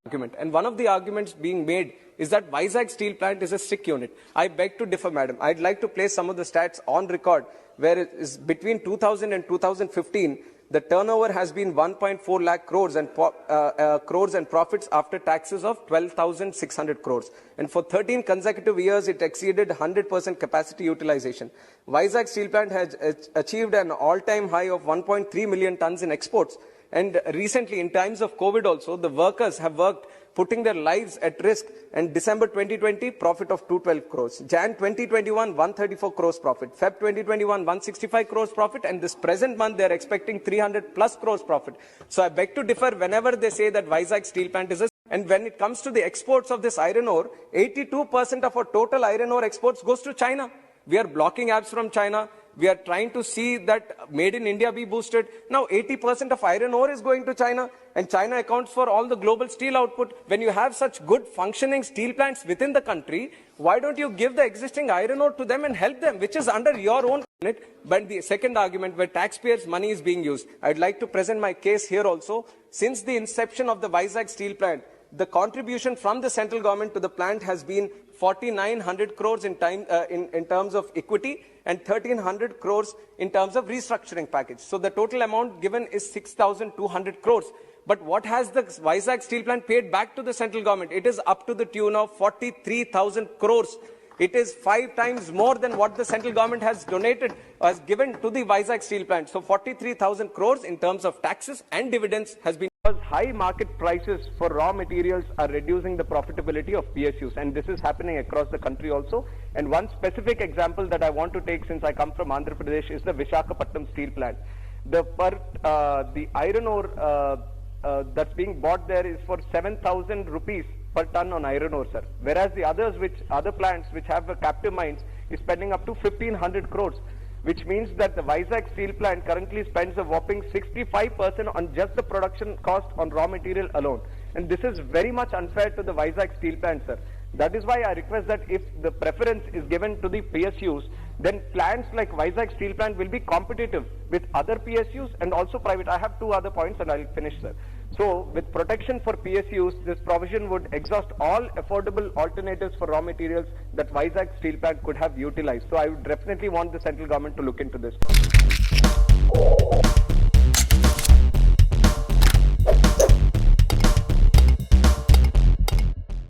argument. And one of the arguments being made is that Vizag Steel Plant is a sick unit. I beg to differ, madam. I'd like to place some of the stats on record, where it is between 2000 and 2015, the turnover has been 1.4 lakh crores and profits after taxes of 12,600 crores. And for 13 consecutive years, it exceeded 100% capacity utilization. Vizag Steel Plant has achieved an all-time high of 1.3 million tons in exports. And recently, in times of COVID also, the workers have worked putting their lives at risk. And December 2020, profit of 212 crores. Jan 2021, 134 crores profit. Feb 2021, 165 crores profit. And this present month, they are expecting 300 plus crores profit. So I beg to differ whenever they say that Vizag Steel Plant is a... And when it comes to the exports of this iron ore, 82% of our total iron ore exports goes to China. We are blocking apps from China. We are trying to see that made in India be boosted. Now 80% of iron ore is going to China, and China accounts for all the global steel output. When you have such good functioning steel plants within the country, why don't you give the existing iron ore to them and help them, which is under your own unit? But the second argument, where taxpayers' money is being used, I'd like to present my case here also. Since the inception of the Vizag Steel Plant, the contribution from the central government to the plant has been 4,900 crores in terms of equity and 1,300 crores in terms of restructuring package. So the total amount given is 6,200 crores. But what has the Vizag Steel Plant paid back to the central government? It is up to the tune of 43,000 crores. It is 5 times more than what the central government has donated, has given to the Vizag Steel Plant. So 43,000 crores in terms of taxes and dividends has been... High market prices for raw materials are reducing the profitability of PSUs, and this is happening across the country also. And one specific example that I want to take, since I come from Andhra Pradesh, is the Visakhapatnam Steel Plant. The iron ore that's being bought there is for 7,000 rupees per ton on iron ore, sir. Whereas the other plants which have captive mines is spending up to 1,500 crores. Which means that the Vizag Steel Plant currently spends a whopping 65% on just the production cost on raw material alone. And this is very much unfair to the Vizag Steel Plant, sir. That is why I request that if the preference is given to the PSUs, then plants like Vizag Steel Plant will be competitive with other PSUs and also private. I have 2 other points and I'll finish, sir. So, with protection for PSUs, this provision would exhaust all affordable alternatives for raw materials that Vizag Steel Plant could have utilized. So, I would definitely want the central government to look into this.